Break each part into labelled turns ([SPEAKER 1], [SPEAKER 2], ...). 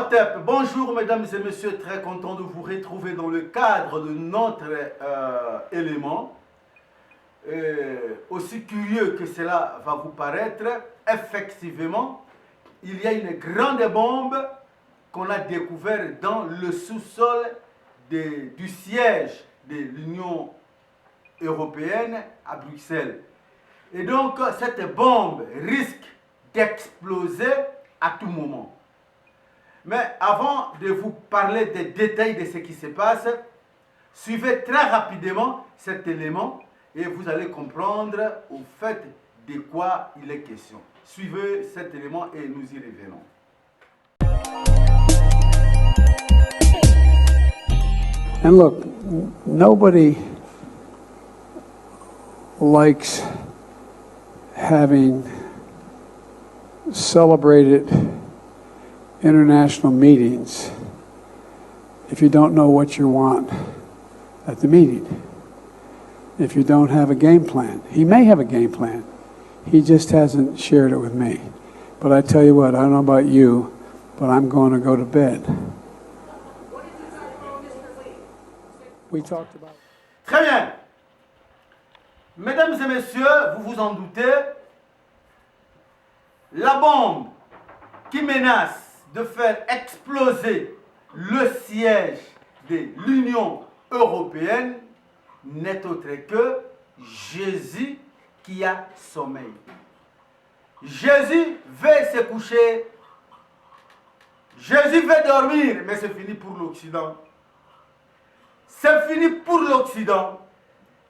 [SPEAKER 1] Hotep, bonjour mesdames et messieurs, très content de vous retrouver dans le cadre de notre élément. Aussi curieux que cela va vous paraître, effectivement, il y a une grande bombe qu'on a découverte dans le sous-sol du siège de l'Union européenne à Bruxelles. Et donc, cette bombe risque d'exploser à tout moment. Mais avant de vous parler des détails de ce qui se passe, suivez très rapidement cet élément et vous allez comprendre au fait de quoi il est question. Suivez cet élément et nous y revenons.
[SPEAKER 2] And look, nobody likes having celebrated international meetings if you don't know what you want at the meeting, if you don't have a game plan. He may have a game plan. He just hasn't shared it with me. But I tell you what, I don't know about you, but I'm going to go to bed. We talked about...
[SPEAKER 1] Très bien. Mesdames et messieurs, vous vous en doutez, la bombe qui menace de faire exploser le siège de l'Union européenne n'est autre que Jésus qui a sommeil. Jésus veut se coucher, Jésus veut dormir, mais c'est fini pour l'Occident. C'est fini pour l'Occident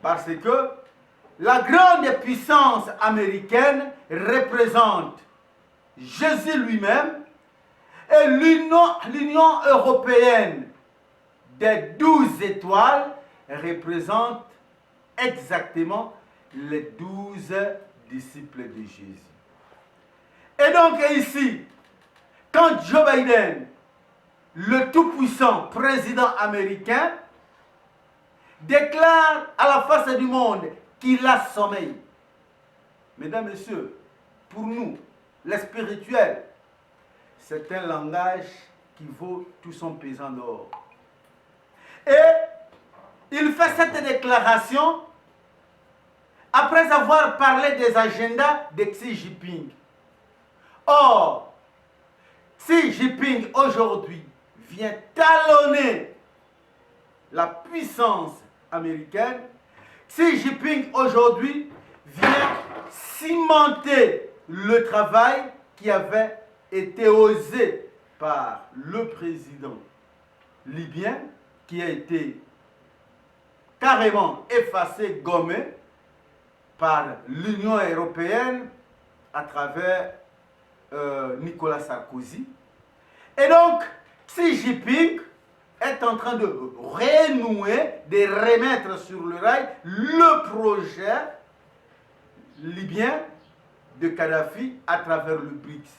[SPEAKER 1] parce que la grande puissance américaine représente Jésus lui-même et l'Union européenne des 12 étoiles représente exactement les 12 disciples de Jésus. Et donc ici, quand Joe Biden, le tout-puissant président américain, déclare à la face du monde qu'il a sommeil, mesdames et messieurs, pour nous, les spirituels, c'est un langage qui vaut tout son pesant d'or. Et il fait cette déclaration après avoir parlé des agendas de Xi Jinping. Or, Xi Jinping aujourd'hui vient talonner la puissance américaine. Xi Jinping aujourd'hui vient cimenter le travail qui avait été osé par le président libyen, qui a été carrément effacé, gommé par l'Union européenne à travers Nicolas Sarkozy. Et donc, Xi Jinping est en train de renouer, de remettre sur le rail le projet libyen de Kadhafi à travers le BRICS.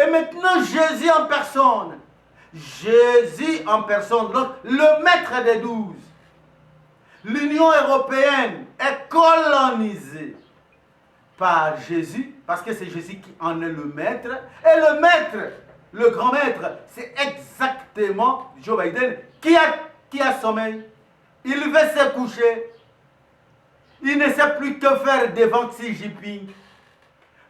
[SPEAKER 1] Et maintenant, Jésus en personne, donc le maître des 12. L'Union européenne est colonisée par Jésus, parce que c'est Jésus qui en est le maître. Et le maître, le grand maître, c'est exactement Joe Biden qui a sommeil. Il veut se coucher. Il ne sait plus que faire devant Xi Jinping.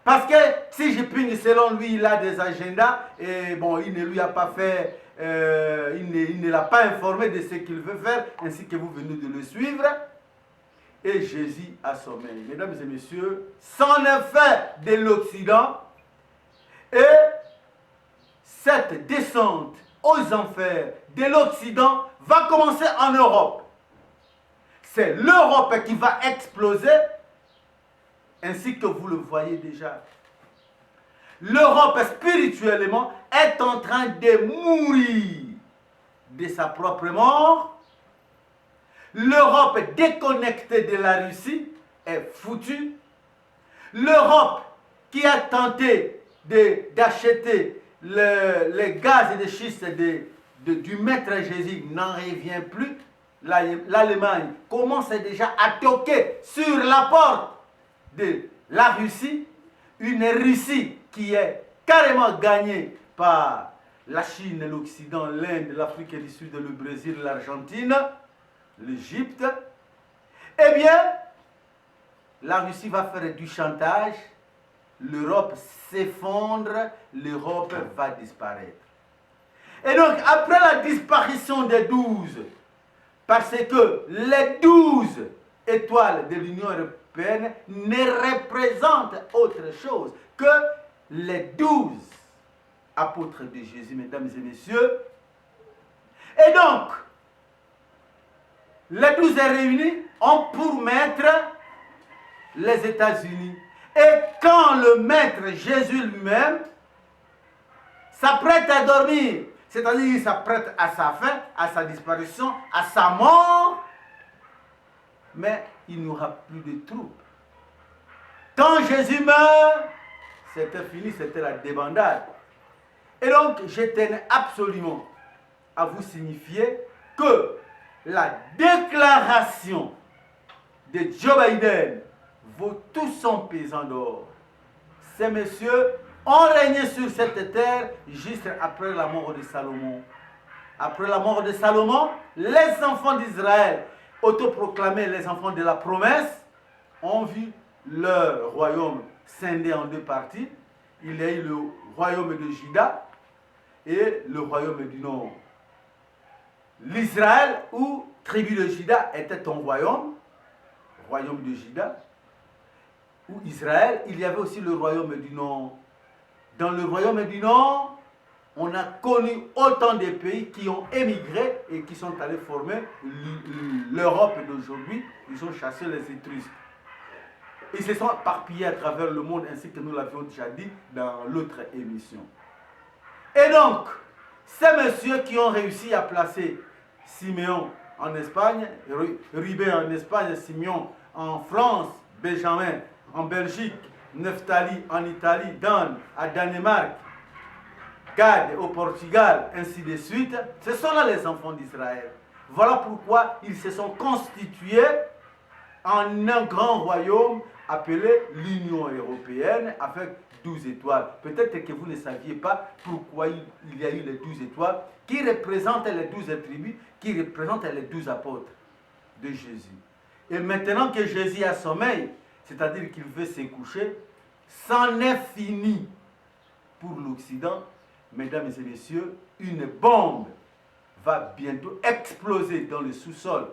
[SPEAKER 1] Parce que Xi Jinping, selon lui, il a des agendas et bon, il ne lui a pas fait, il ne l'a pas informé de ce qu'il veut faire, ainsi que vous venez de le suivre. Et Jésus a sommeil. Mesdames et messieurs, c'en est fait de l'Occident. Et cette descente aux enfers de l'Occident va commencer en Europe. C'est l'Europe qui va exploser, ainsi que vous le voyez déjà. L'Europe spirituellement est en train de mourir de sa propre mort. L'Europe déconnectée de la Russie est foutue. L'Europe qui a tenté d'acheter les gaz et les schistes du maître Jésus n'en revient plus. L'Allemagne commence déjà à toquer sur la porte de la Russie, une Russie qui est carrément gagnée par la Chine, l'Occident, l'Inde, l'Afrique du Sud, le Brésil, l'Argentine, l'Égypte, eh bien, la Russie va faire du chantage, l'Europe s'effondre, l'Europe va disparaître. Et donc, après la disparition des 12, parce que les 12 étoiles de l'Union européenne ne représentent autre chose que les 12 apôtres de Jésus, mesdames et messieurs. Et donc, les 12 réunis ont pour maître les États-Unis. Et quand le maître Jésus lui-même s'apprête à dormir, c'est-à-dire qu'il s'apprête à sa fin, à sa disparition, à sa mort, mais il n'y aura plus de troupes. Quand Jésus meurt, c'était fini, c'était la débandade. Et donc, je tenais absolument à vous signifier que la déclaration de Joe Biden vaut tout son pesant d'or. Ces messieurs ont régné sur cette terre juste après la mort de Salomon. Après la mort de Salomon, les enfants d'Israël, autoproclamés les enfants de la promesse, ont vu leur royaume scindé en deux parties. Il y a eu le royaume de Juda et le royaume du Nord. L'Israël ou tribu de Juda était un royaume de Juda, ou Israël, il y avait aussi le royaume du Nord. Dans le royaume du Nord, on a connu autant de pays qui ont émigré et qui sont allés former l'Europe d'aujourd'hui. Ils ont chassé les Étrusques. Ils se sont éparpillés à travers le monde, ainsi que nous l'avions déjà dit dans l'autre émission. Et donc, ces messieurs qui ont réussi à placer Siméon en Espagne, Ribé en Espagne, Simeon en France, Benjamin en Belgique, Nephtali en Italie, Dan à Danemark, Gad au Portugal, ainsi de suite. Ce sont là les enfants d'Israël. Voilà pourquoi ils se sont constitués en un grand royaume appelé l'Union européenne avec 12 étoiles. Peut-être que vous ne saviez pas pourquoi il y a eu les 12 étoiles qui représentent les 12 tribus, qui représentent les 12 apôtres de Jésus. Et maintenant que Jésus a sommeil, c'est-à-dire qu'il veut se coucher, c'en est fini pour l'Occident. Mesdames et messieurs, une bombe va bientôt exploser dans le sous-sol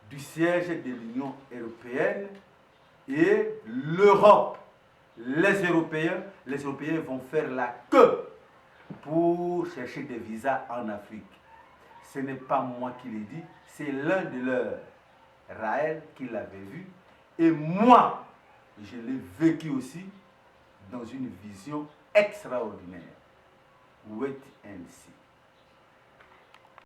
[SPEAKER 1] du siège de l'Union européenne et l'Europe. Les Européens vont faire la queue pour chercher des visas en Afrique. Ce n'est pas moi qui l'ai dit, c'est l'un de leurs, Raël, qui l'avait vu. Et moi, je l'ai vécu aussi dans une vision extraordinaire. Wait and see.